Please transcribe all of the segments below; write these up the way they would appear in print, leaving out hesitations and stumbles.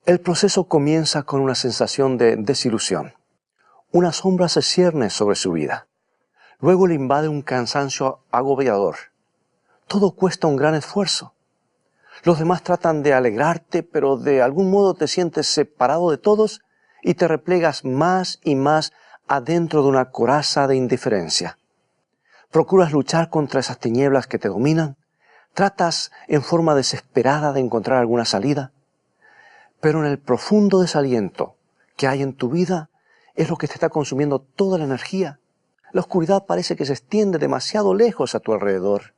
El proceso comienza con una sensación de desilusión. Una sombra se cierne sobre su vida. Luego le invade un cansancio agobiador. Todo cuesta un gran esfuerzo. Los demás tratan de alegrarte, pero de algún modo te sientes separado de todos y te replegas más y más adentro de una coraza de indiferencia. Procuras luchar contra esas tinieblas que te dominan. Tratas en forma desesperada de encontrar alguna salida. Pero en el profundo desaliento que hay en tu vida es lo que te está consumiendo toda la energía. La oscuridad parece que se extiende demasiado lejos a tu alrededor.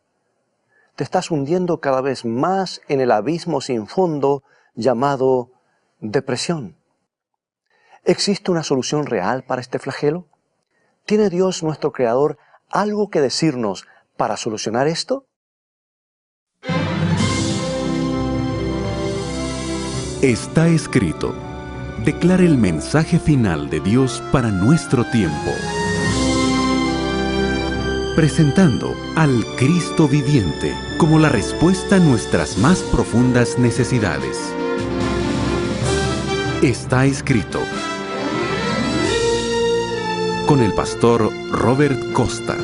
Te estás hundiendo cada vez más en el abismo sin fondo llamado depresión. ¿Existe una solución real para este flagelo? ¿Tiene Dios, nuestro Creador, algo que decirnos para solucionar esto? Está escrito. Declara el mensaje final de Dios para nuestro tiempo. Presentando al Cristo viviente como la respuesta a nuestras más profundas necesidades. Está escrito. Con el pastor Robert Costa.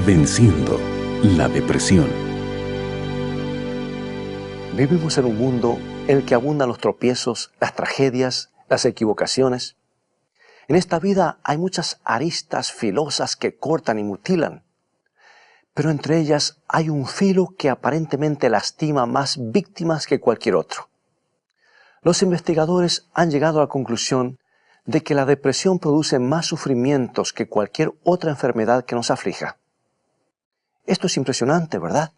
Venciendo la depresión. Vivimos en un mundo en el que abundan los tropiezos, las tragedias, las equivocaciones. En esta vida hay muchas aristas filosas que cortan y mutilan, pero entre ellas hay un filo que aparentemente lastima más víctimas que cualquier otro. Los investigadores han llegado a la conclusión de que la depresión produce más sufrimientos que cualquier otra enfermedad que nos aflija. Esto es impresionante, ¿verdad?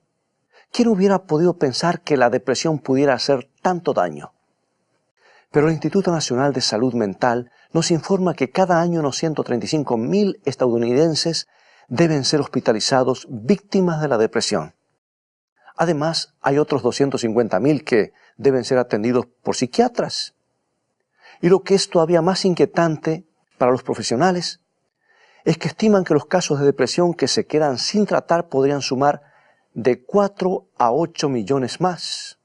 ¿Quién hubiera podido pensar que la depresión pudiera hacer tanto daño? Pero el Instituto Nacional de Salud Mental nos informa que cada año unos 135.000 estadounidenses deben ser hospitalizados víctimas de la depresión. Además, hay otros 250.000 que deben ser atendidos por psiquiatras. Y lo que es todavía más inquietante para los profesionales es que estiman que los casos de depresión que se quedan sin tratar podrían sumar de 4 a 8 millones más.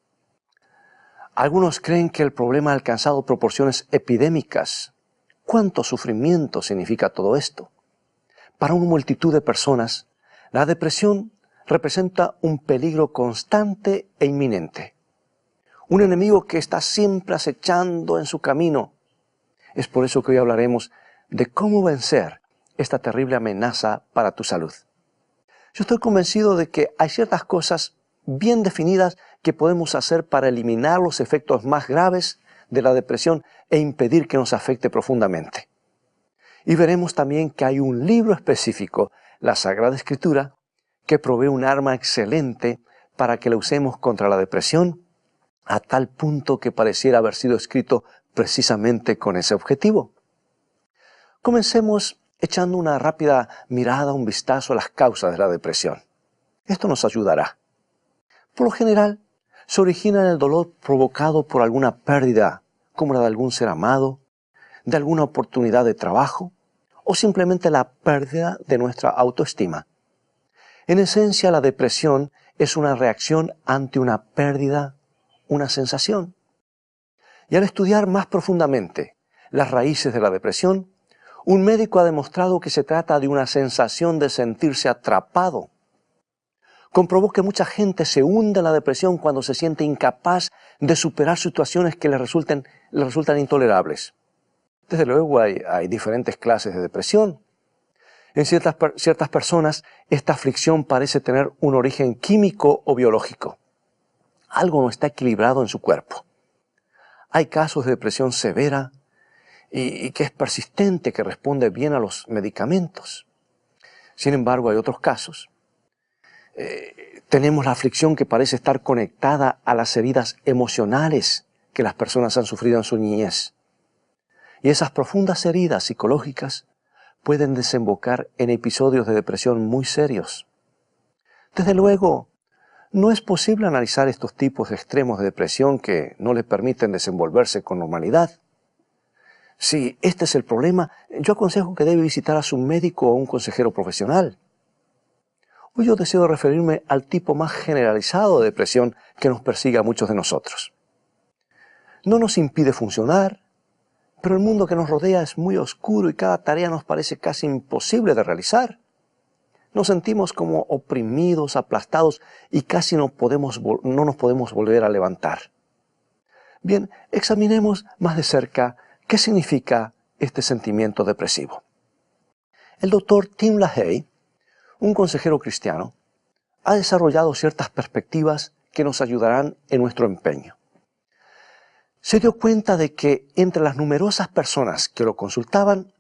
Algunos creen que el problema ha alcanzado proporciones epidémicas. ¿Cuánto sufrimiento significa todo esto? Para una multitud de personas, la depresión representa un peligro constante e inminente. Un enemigo que está siempre acechando en su camino. Es por eso que hoy hablaremos de cómo vencer esta terrible amenaza para tu salud. Yo estoy convencido de que hay ciertas cosas bien definidas que podemos hacer para eliminar los efectos más graves de la depresión e impedir que nos afecte profundamente. Y veremos también que hay un libro específico, la Sagrada Escritura, que provee un arma excelente para que la usemos contra la depresión, a tal punto que pareciera haber sido escrito precisamente con ese objetivo. Comencemos echando una rápida mirada, un vistazo a las causas de la depresión. Esto nos ayudará. Por lo general, se origina en el dolor provocado por alguna pérdida, como la de algún ser amado, de alguna oportunidad de trabajo, o simplemente la pérdida de nuestra autoestima. En esencia, la depresión es una reacción ante una pérdida, una sensación. Y al estudiar más profundamente las raíces de la depresión, un médico ha demostrado que se trata de una sensación de sentirse atrapado. Comprobó que mucha gente se hunde en la depresión cuando se siente incapaz de superar situaciones que le resultan intolerables. Desde luego hay diferentes clases de depresión. En ciertas personas, esta aflicción parece tener un origen químico o biológico. Algo no está equilibrado en su cuerpo. Hay casos de depresión severa y que es persistente, que responde bien a los medicamentos. Sin embargo, hay otros casos. Tenemos la aflicción que parece estar conectada a las heridas emocionales que las personas han sufrido en su niñez. Y esas profundas heridas psicológicas pueden desembocar en episodios de depresión muy serios. Desde luego, no es posible analizar estos tipos extremos de depresión que no le permiten desenvolverse con normalidad. Si este es el problema, yo aconsejo que debe visitar a su médico o un consejero profesional. Hoy yo deseo referirme al tipo más generalizado de depresión que nos persigue a muchos de nosotros. No nos impide funcionar, pero el mundo que nos rodea es muy oscuro y cada tarea nos parece casi imposible de realizar. Nos sentimos como oprimidos, aplastados y casi no nos podemos volver a levantar. Bien, examinemos más de cerca qué significa este sentimiento depresivo. El doctor Tim LaHaye, un consejero cristiano, ha desarrollado ciertas perspectivas que nos ayudarán en nuestro empeño. Se dio cuenta de que entre las numerosas personas que lo consultaban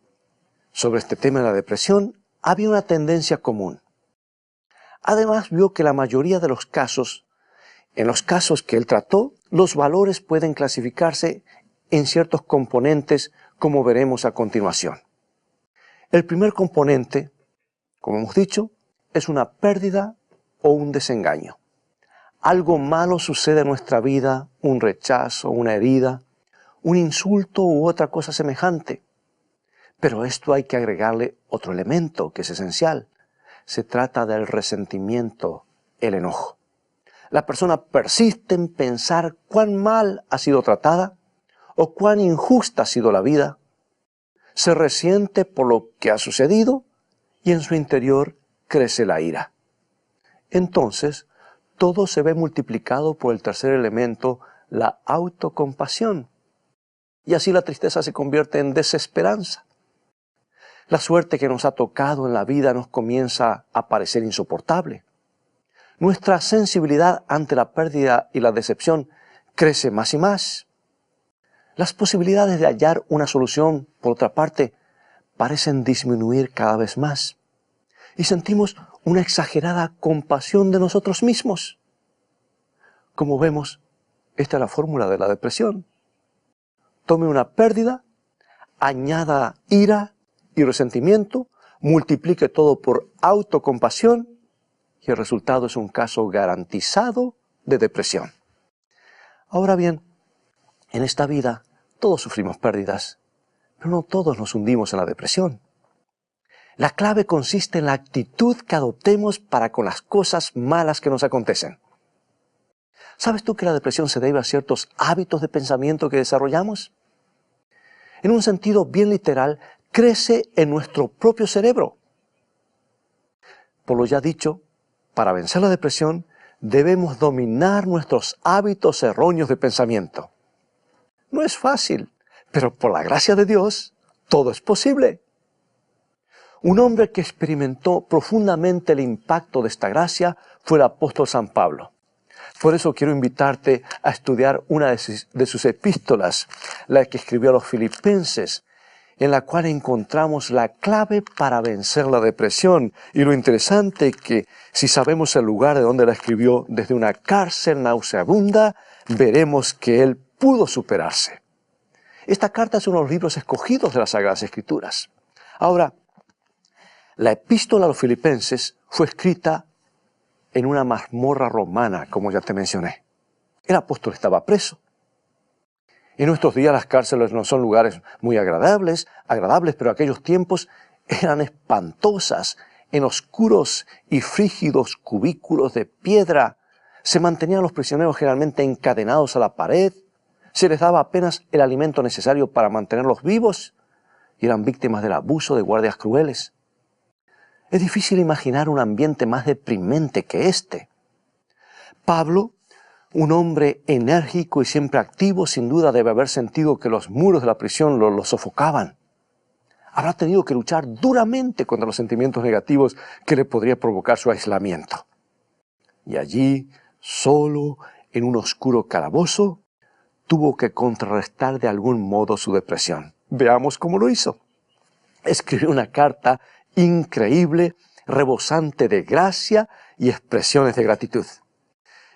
sobre este tema de la depresión, había una tendencia común. Además, vio que la mayoría de los casos, en los casos que él trató, los valores pueden clasificarse en ciertos componentes, como veremos a continuación. El primer componente, como hemos dicho, es una pérdida o un desengaño. Algo malo sucede en nuestra vida, un rechazo, una herida, un insulto u otra cosa semejante. Pero a esto hay que agregarle otro elemento que es esencial. Se trata del resentimiento, el enojo. La persona persiste en pensar cuán mal ha sido tratada o cuán injusta ha sido la vida. Se resiente por lo que ha sucedido y en su interior crece la ira. Entonces, todo se ve multiplicado por el tercer elemento, la autocompasión. Y así la tristeza se convierte en desesperanza. La suerte que nos ha tocado en la vida nos comienza a parecer insoportable. Nuestra sensibilidad ante la pérdida y la decepción crece más y más. Las posibilidades de hallar una solución, por otra parte, parecen disminuir cada vez más. Y sentimos una exagerada compasión de nosotros mismos. Como vemos, esta es la fórmula de la depresión. Tome una pérdida, añada ira y resentimiento, multiplique todo por autocompasión y el resultado es un caso garantizado de depresión. Ahora bien, en esta vida todos sufrimos pérdidas, pero no todos nos hundimos en la depresión. La clave consiste en la actitud que adoptemos para con las cosas malas que nos acontecen. ¿Sabes tú que la depresión se debe a ciertos hábitos de pensamiento que desarrollamos? En un sentido bien literal, crece en nuestro propio cerebro. Por lo ya dicho, para vencer la depresión, debemos dominar nuestros hábitos erróneos de pensamiento. No es fácil, pero por la gracia de Dios, todo es posible. Un hombre que experimentó profundamente el impacto de esta gracia fue el apóstol San Pablo. Por eso quiero invitarte a estudiar una de sus epístolas, la que escribió a los Filipenses, en la cual encontramos la clave para vencer la depresión. Y lo interesante es que si sabemos el lugar de donde la escribió, desde una cárcel nauseabunda, veremos que él pudo superarse. Esta carta es uno de los libros escogidos de las Sagradas Escrituras. Ahora, la epístola a los Filipenses fue escrita en una mazmorra romana, como ya te mencioné. El apóstol estaba preso. En nuestros días las cárceles no son lugares muy agradables, pero aquellos tiempos eran espantosas. En oscuros y frígidos cubículos de piedra se mantenían los prisioneros generalmente encadenados a la pared, se les daba apenas el alimento necesario para mantenerlos vivos y eran víctimas del abuso de guardias crueles. Es difícil imaginar un ambiente más deprimente que este. Pablo, un hombre enérgico y siempre activo, sin duda debe haber sentido que los muros de la prisión lo sofocaban. Habrá tenido que luchar duramente contra los sentimientos negativos que le podría provocar su aislamiento. Y allí, solo, en un oscuro calabozo, tuvo que contrarrestar de algún modo su depresión. Veamos cómo lo hizo. Escribió una carta increíble, rebosante de gracia y expresiones de gratitud.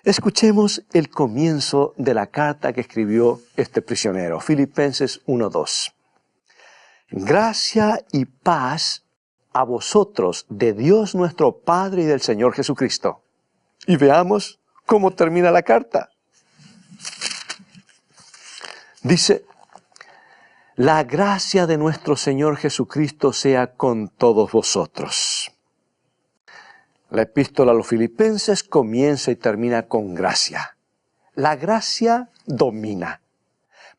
Escuchemos el comienzo de la carta que escribió este prisionero, Filipenses 1:2. Gracia y paz a vosotros de Dios nuestro Padre y del Señor Jesucristo. Y veamos cómo termina la carta. Dice: la gracia de nuestro Señor Jesucristo sea con todos vosotros. La epístola a los Filipenses comienza y termina con gracia. La gracia domina.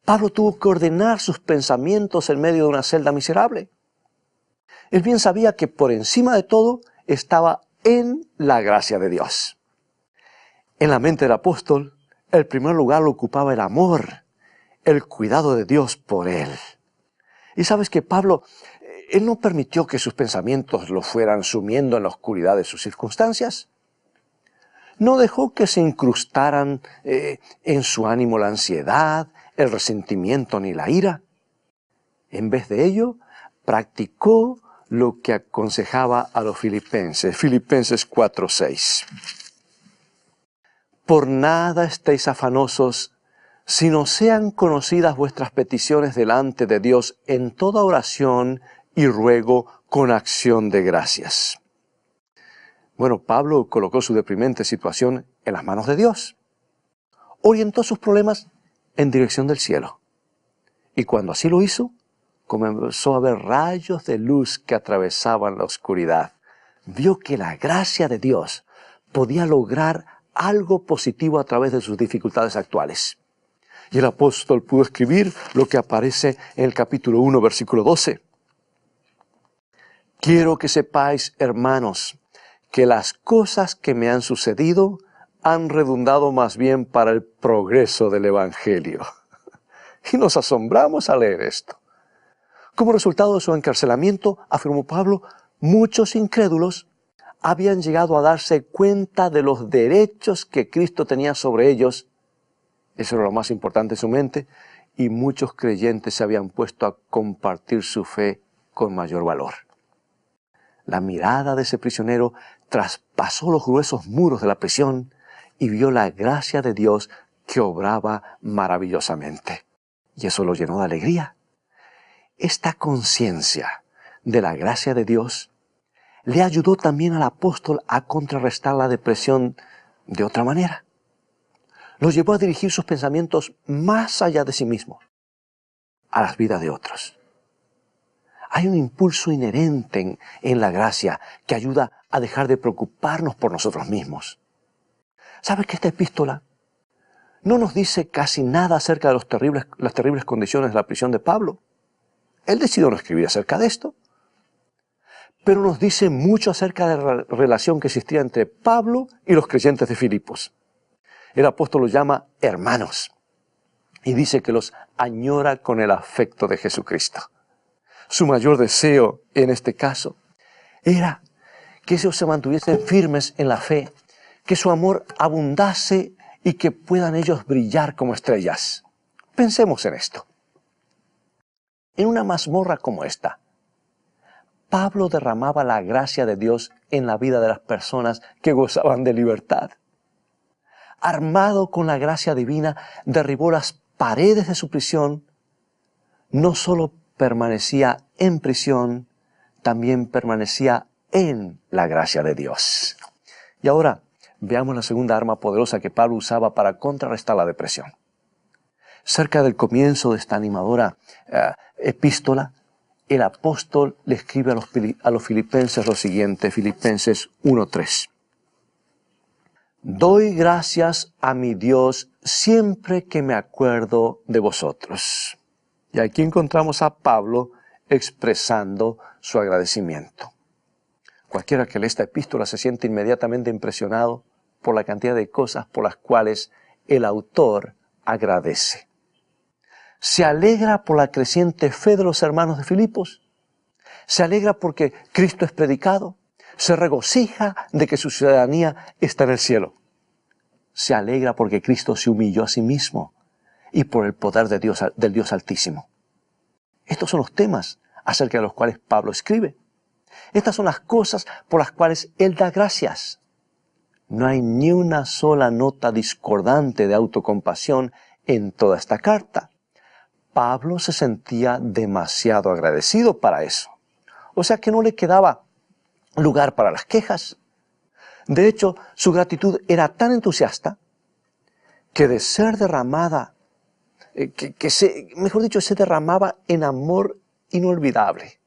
Pablo tuvo que ordenar sus pensamientos en medio de una celda miserable. Él bien sabía que por encima de todo estaba en la gracia de Dios. En la mente del apóstol, el primer lugar lo ocupaba el amor, el cuidado de Dios por él. Y sabes que Pablo, él no permitió que sus pensamientos lo fueran sumiendo en la oscuridad de sus circunstancias. No dejó que se incrustaran en su ánimo la ansiedad, el resentimiento ni la ira. En vez de ello, practicó lo que aconsejaba a los filipenses. Filipenses 4:6. Por nada estéis afanosos, sino sean conocidas vuestras peticiones delante de Dios en toda oración y ruego con acción de gracias. Bueno, Pablo colocó su deprimente situación en las manos de Dios. Orientó sus problemas en dirección del cielo. Y cuando así lo hizo, comenzó a ver rayos de luz que atravesaban la oscuridad. Vio que la gracia de Dios podía lograr algo positivo a través de sus dificultades actuales. Y el apóstol pudo escribir lo que aparece en el capítulo 1, versículo 12. Quiero que sepáis, hermanos, que las cosas que me han sucedido han redundado más bien para el progreso del Evangelio. Y nos asombramos al leer esto. Como resultado de su encarcelamiento, afirmó Pablo, muchos incrédulos habían llegado a darse cuenta de los derechos que Cristo tenía sobre ellos. Eso era lo más importante en su mente, y muchos creyentes se habían puesto a compartir su fe con mayor valor. La mirada de ese prisionero traspasó los gruesos muros de la prisión y vio la gracia de Dios que obraba maravillosamente. Y eso lo llenó de alegría. Esta conciencia de la gracia de Dios le ayudó también al apóstol a contrarrestar la depresión de otra manera. Lo llevó a dirigir sus pensamientos más allá de sí mismo, a las vidas de otros. Hay un impulso inherente en la gracia que ayuda a dejar de preocuparnos por nosotros mismos. ¿Sabes que esta epístola no nos dice casi nada acerca de las terribles condiciones de la prisión de Pablo? Él decidió no escribir acerca de esto, pero nos dice mucho acerca de la relación que existía entre Pablo y los creyentes de Filipos. El apóstol los llama hermanos y dice que los añora con el afecto de Jesucristo. Su mayor deseo en este caso era que ellos se mantuviesen firmes en la fe, que su amor abundase y que puedan ellos brillar como estrellas. Pensemos en esto. En una mazmorra como esta, Pablo derramaba la gracia de Dios en la vida de las personas que gozaban de libertad. Armado con la gracia divina, derribó las paredes de su prisión. No solo permanecía en prisión, también permanecía en la gracia de Dios. Y ahora veamos la segunda arma poderosa que Pablo usaba para contrarrestar la depresión. Cerca del comienzo de esta animadora epístola, el apóstol le escribe a los filipenses lo siguiente, Filipenses 1:3. Doy gracias a mi Dios siempre que me acuerdo de vosotros. Y aquí encontramos a Pablo expresando su agradecimiento. Cualquiera que lee esta epístola se siente inmediatamente impresionado por la cantidad de cosas por las cuales el autor agradece. Se alegra por la creciente fe de los hermanos de Filipos. Se alegra porque Cristo es predicado. Se regocija de que su ciudadanía está en el cielo. Se alegra porque Cristo se humilló a sí mismo y por el poder de Dios, del Dios Altísimo. Estos son los temas acerca de los cuales Pablo escribe. Estas son las cosas por las cuales él da gracias. No hay ni una sola nota discordante de autocompasión en toda esta carta. Pablo se sentía demasiado agradecido para eso. O sea que no le quedaba lugar para las quejas. De hecho, su gratitud era tan entusiasta que de ser derramada, se derramaba en amor inolvidable.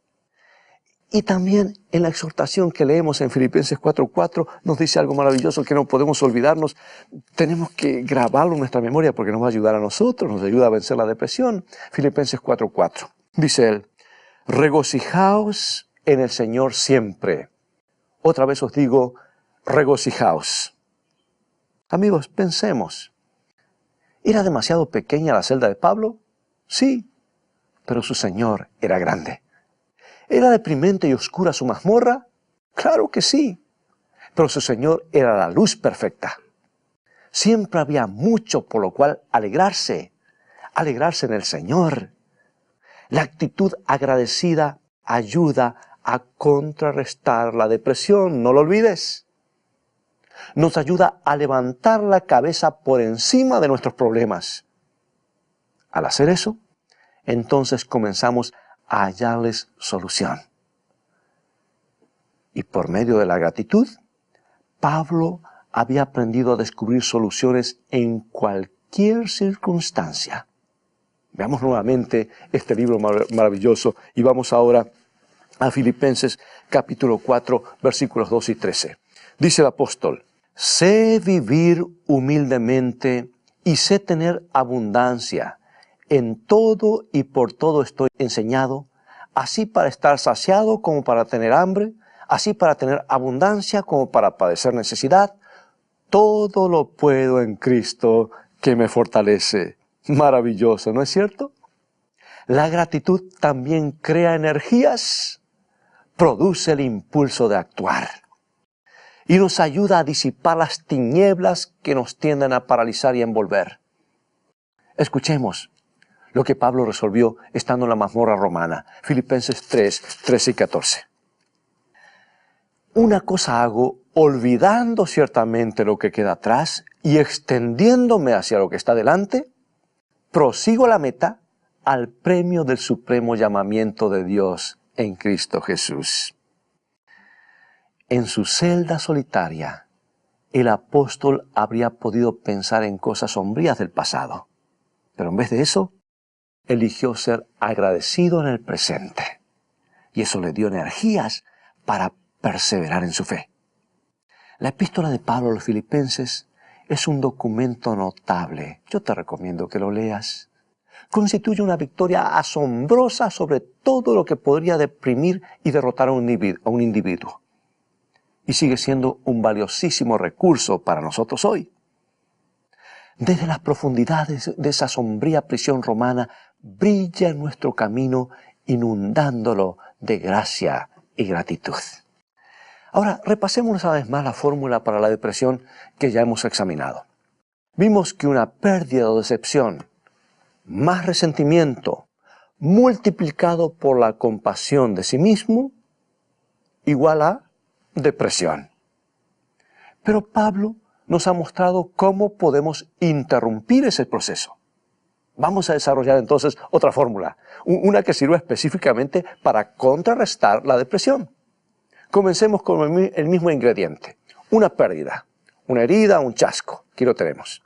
Y también en la exhortación que leemos en Filipenses 4:4 nos dice algo maravilloso que no podemos olvidarnos. Tenemos que grabarlo en nuestra memoria porque nos va a ayudar a nosotros, nos ayuda a vencer la depresión. Filipenses 4:4. Dice él, regocijaos en el Señor siempre. Otra vez os digo, regocijaos. Amigos, pensemos. ¿Era demasiado pequeña la celda de Pablo? Sí, pero su Señor era grande. ¿Era deprimente y oscura su mazmorra? Claro que sí, pero su Señor era la luz perfecta. Siempre había mucho por lo cual alegrarse en el Señor. La actitud agradecida ayuda a contrarrestar la depresión, no lo olvides. Nos ayuda a levantar la cabeza por encima de nuestros problemas. Al hacer eso, entonces comenzamos a hallarles solución. Y por medio de la gratitud, Pablo había aprendido a descubrir soluciones en cualquier circunstancia. Veamos nuevamente este libro maravilloso y vamos ahora a Filipenses capítulo 4, versículos 2 y 13. Dice el apóstol, sé vivir humildemente y sé tener abundancia. En todo y por todo estoy enseñado, así para estar saciado como para tener hambre, así para tener abundancia como para padecer necesidad. Todo lo puedo en Cristo que me fortalece. Maravilloso, ¿no es cierto? La gratitud también crea energías, produce el impulso de actuar y nos ayuda a disipar las tinieblas que nos tienden a paralizar y envolver. Escuchemos lo que Pablo resolvió estando en la mazmorra romana. Filipenses 3, 13 y 14. Una cosa hago, olvidando ciertamente lo que queda atrás y extendiéndome hacia lo que está delante, prosigo la meta al premio del supremo llamamiento de Dios en Cristo Jesús. En su celda solitaria, el apóstol habría podido pensar en cosas sombrías del pasado, pero en vez de eso, eligió ser agradecido en el presente. Y eso le dio energías para perseverar en su fe. La epístola de Pablo a los Filipenses es un documento notable. Yo te recomiendo que lo leas. Constituye una victoria asombrosa sobre todo lo que podría deprimir y derrotar a un individuo. Y sigue siendo un valiosísimo recurso para nosotros hoy. Desde las profundidades de esa sombría prisión romana, brilla en nuestro camino, inundándolo de gracia y gratitud. Ahora, repasemos una vez más la fórmula para la depresión que ya hemos examinado. Vimos que una pérdida o decepción, más resentimiento, multiplicado por la compasión de sí mismo, igual a depresión. Pero Pablo nos ha mostrado cómo podemos interrumpir ese proceso. Vamos a desarrollar entonces otra fórmula, una que sirva específicamente para contrarrestar la depresión. Comencemos con el mismo ingrediente, una pérdida, una herida, un chasco. Aquí lo tenemos.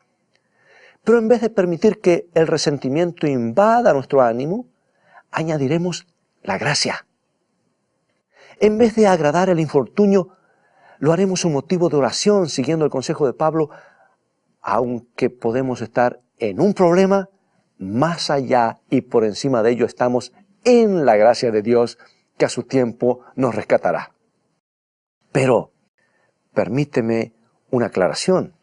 Pero en vez de permitir que el resentimiento invada nuestro ánimo, añadiremos la gracia. En vez de agradar el infortunio, lo haremos un motivo de oración, siguiendo el consejo de Pablo, aunque podemos estar en un problema, más allá y por encima de ello estamos en la gracia de Dios que a su tiempo nos rescatará. Pero, permíteme una aclaración.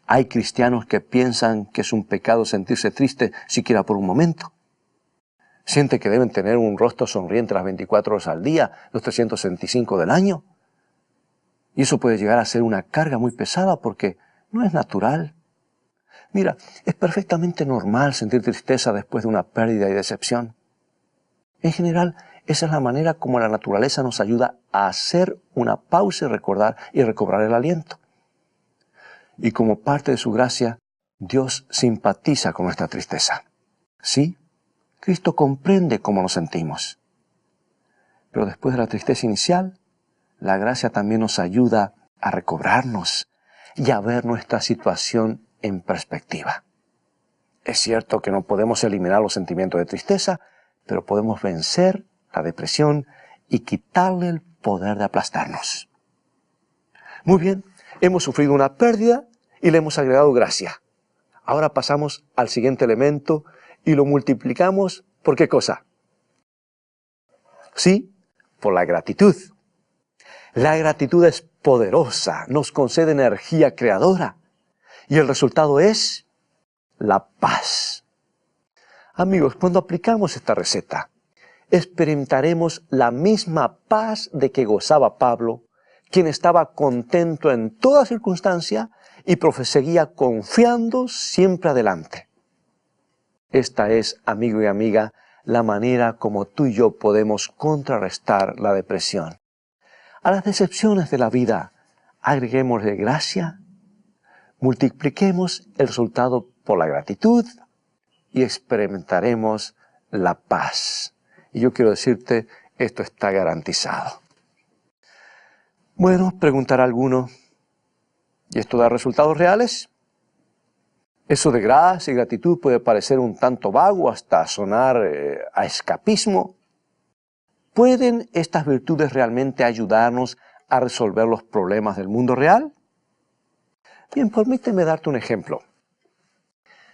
Hay cristianos que piensan que es un pecado sentirse triste siquiera por un momento. Sienten que deben tener un rostro sonriente las 24 horas al día, los 365 del año. Y eso puede llegar a ser una carga muy pesada porque no es natural. Mira, es perfectamente normal sentir tristeza después de una pérdida y decepción. En general, esa es la manera como la naturaleza nos ayuda a hacer una pausa y recordar y recobrar el aliento. Y como parte de su gracia, Dios simpatiza con nuestra tristeza. Sí, Cristo comprende cómo nos sentimos. Pero después de la tristeza inicial, la gracia también nos ayuda a recobrarnos y a ver nuestra situación en perspectiva. Es cierto que no podemos eliminar los sentimientos de tristeza, pero podemos vencer la depresión y quitarle el poder de aplastarnos. Muy bien, hemos sufrido una pérdida y le hemos agregado gracia. Ahora pasamos al siguiente elemento y lo multiplicamos ¿por qué cosa? Sí, por la gratitud. La gratitud es poderosa, nos concede energía creadora y el resultado es la paz. Amigos, cuando aplicamos esta receta, experimentaremos la misma paz de que gozaba Pablo, quien estaba contento en toda circunstancia y proseguía confiando siempre adelante. Esta es, amigo y amiga, la manera como tú y yo podemos contrarrestar la depresión. A las decepciones de la vida, agreguémosle gracia, multipliquemos el resultado por la gratitud y experimentaremos la paz. Y yo quiero decirte, esto está garantizado. Bueno, preguntará alguno, ¿y esto da resultados reales? Eso de gracia y gratitud puede parecer un tanto vago, hasta sonar a escapismo. ¿Pueden estas virtudes realmente ayudarnos a resolver los problemas del mundo real? Bien, permíteme darte un ejemplo.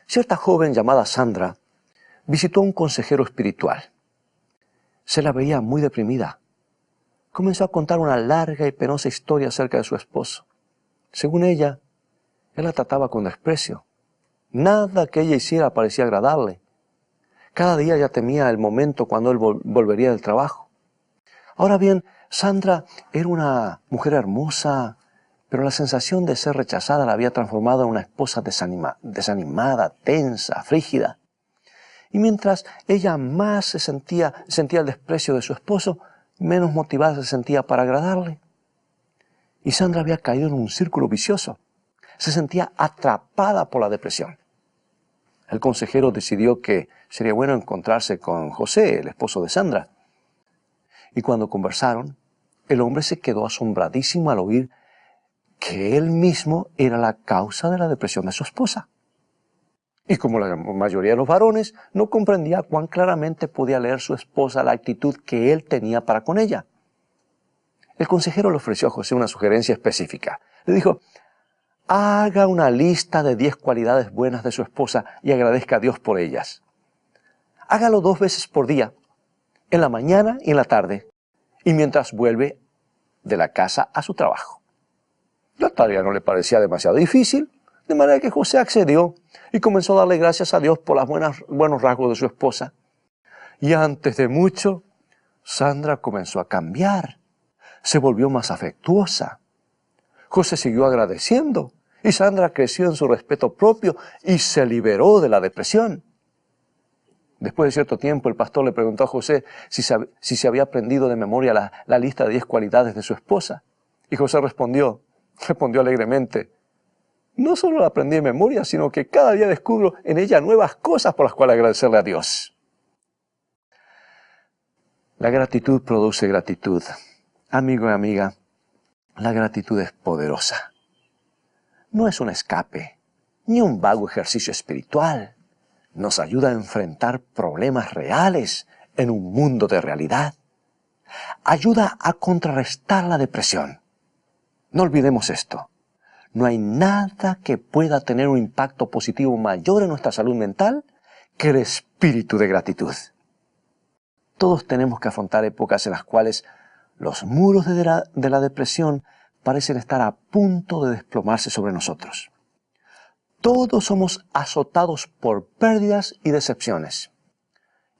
Cierta joven llamada Sandra visitó a un consejero espiritual. Se la veía muy deprimida. Comenzó a contar una larga y penosa historia acerca de su esposo. Según ella, él la trataba con desprecio. Nada que ella hiciera parecía agradarle. Cada día ella temía el momento cuando él volvería del trabajo. Ahora bien, Sandra era una mujer hermosa, pero la sensación de ser rechazada la había transformado en una esposa desanimada, tensa, frígida. Y mientras ella más sentía el desprecio de su esposo, menos motivada se sentía para agradarle. Y Sandra había caído en un círculo vicioso. Se sentía atrapada por la depresión. El consejero decidió que sería bueno encontrarse con José, el esposo de Sandra. Y cuando conversaron, el hombre se quedó asombradísimo al oír que él mismo era la causa de la depresión de su esposa. Y como la mayoría de los varones, no comprendía cuán claramente podía leer su esposa la actitud que él tenía para con ella. El consejero le ofreció a José una sugerencia específica. Le dijo, haga una lista de 10 cualidades buenas de su esposa y agradezca a Dios por ellas. Hágalo 2 veces por día, en la mañana y en la tarde, y mientras vuelve de la casa a su trabajo. La tarea no le parecía demasiado difícil, de manera que José accedió y comenzó a darle gracias a Dios por los buenos rasgos de su esposa. Y antes de mucho, Sandra comenzó a cambiar. Se volvió más afectuosa. José siguió agradeciendo y Sandra creció en su respeto propio y se liberó de la depresión. Después de cierto tiempo, el pastor le preguntó a José si se había aprendido de memoria la lista de 10 cualidades de su esposa. Y José respondió alegremente, no solo la aprendí de memoria, sino que cada día descubro en ella nuevas cosas por las cuales agradecerle a Dios. La gratitud produce gratitud. Amigo y amiga, la gratitud es poderosa. No es un escape, ni un vago ejercicio espiritual. Nos ayuda a enfrentar problemas reales en un mundo de realidad. Ayuda a contrarrestar la depresión. No olvidemos esto. No hay nada que pueda tener un impacto positivo mayor en nuestra salud mental que el espíritu de gratitud. Todos tenemos que afrontar épocas en las cuales los muros de la depresión parecen estar a punto de desplomarse sobre nosotros. Todos somos azotados por pérdidas y decepciones.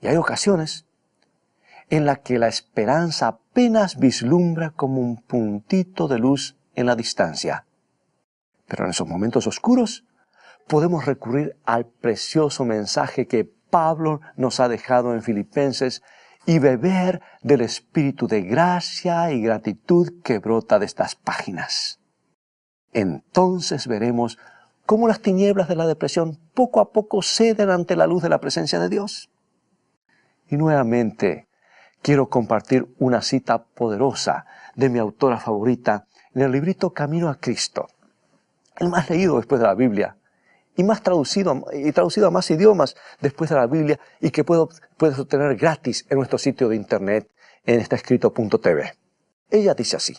Y hay ocasiones en las que la esperanza apenas vislumbra como un puntito de luz en la distancia. Pero en esos momentos oscuros podemos recurrir al precioso mensaje que Pablo nos ha dejado en Filipenses y beber del espíritu de gracia y gratitud que brota de estas páginas. Entonces veremos cómo las tinieblas de la depresión poco a poco ceden ante la luz de la presencia de Dios. Y nuevamente quiero compartir una cita poderosa de mi autora favorita en el librito Camino a Cristo, el más leído después de la Biblia y traducido a más idiomas después de la Biblia y que puedes obtener gratis en nuestro sitio de internet en estaescrito.tv. Ella dice así: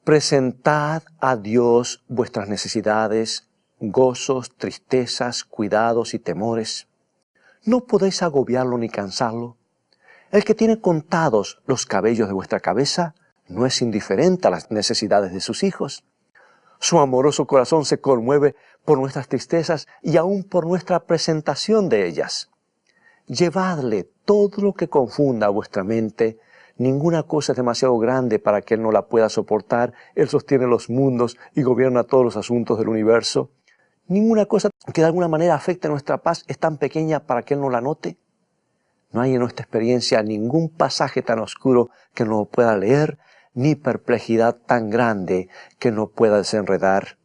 presentad a Dios vuestras necesidades, gozos, tristezas, cuidados y temores. No podéis agobiarlo ni cansarlo. El que tiene contados los cabellos de vuestra cabeza no es indiferente a las necesidades de sus hijos. Su amoroso corazón se conmueve por nuestras tristezas y aún por nuestra presentación de ellas. Llevadle todo lo que confunda vuestra mente. Ninguna cosa es demasiado grande para que Él no la pueda soportar. Él sostiene los mundos y gobierna todos los asuntos del universo. Ninguna cosa que de alguna manera afecte nuestra paz es tan pequeña para que Él no la note. No hay en nuestra experiencia ningún pasaje tan oscuro que no pueda leer, ni perplejidad tan grande que no pueda desenredar.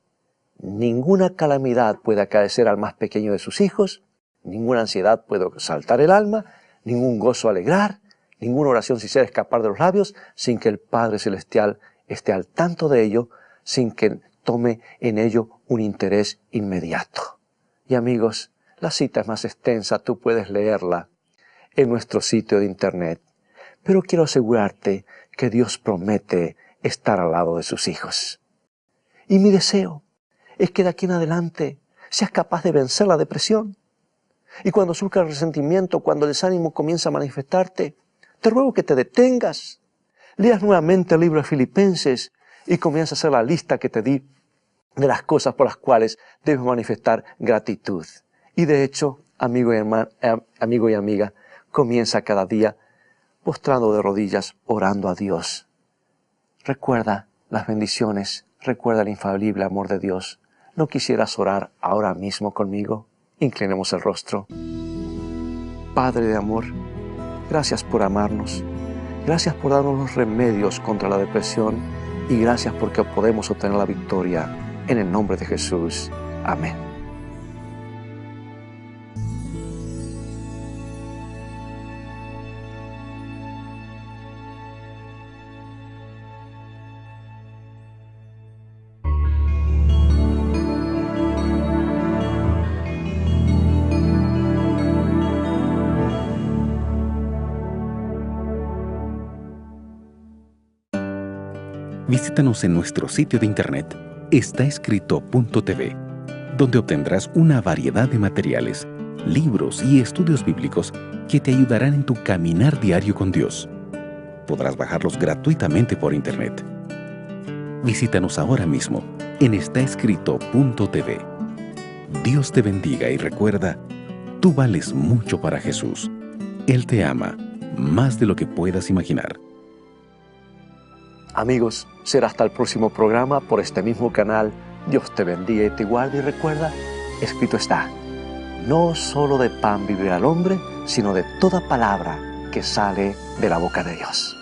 Ninguna calamidad puede acaecer al más pequeño de sus hijos, ninguna ansiedad puede exaltar el alma, ningún gozo alegrar, ninguna oración sincera escapar de los labios, sin que el Padre Celestial esté al tanto de ello, sin que tome en ello un interés inmediato. Y amigos, la cita es más extensa, tú puedes leerla en nuestro sitio de internet, pero quiero asegurarte que Dios promete estar al lado de sus hijos. Y mi deseo es que de aquí en adelante seas capaz de vencer la depresión. Y cuando surja el resentimiento, cuando el desánimo comienza a manifestarte, te ruego que te detengas, leas nuevamente el libro de Filipenses y comienza a hacer la lista que te di de las cosas por las cuales debes manifestar gratitud. Y de hecho, amigo y amiga, comienza cada día postrado de rodillas, orando a Dios. Recuerda las bendiciones, recuerda el infalible amor de Dios. ¿No quisieras orar ahora mismo conmigo? Inclinemos el rostro. Padre de amor, gracias por amarnos. Gracias por darnos los remedios contra la depresión y gracias porque podemos obtener la victoria en el nombre de Jesús. Amén. Visítanos en nuestro sitio de internet estaescrito.tv, donde obtendrás una variedad de materiales, libros y estudios bíblicos que te ayudarán en tu caminar diario con Dios. Podrás bajarlos gratuitamente por internet. Visítanos ahora mismo en estaescrito.tv. Dios te bendiga y recuerda, tú vales mucho para Jesús. Él te ama más de lo que puedas imaginar. Amigos, será hasta el próximo programa por este mismo canal. Dios te bendiga y te guarde y recuerda, escrito está: no solo de pan vivirá el hombre, sino de toda palabra que sale de la boca de Dios.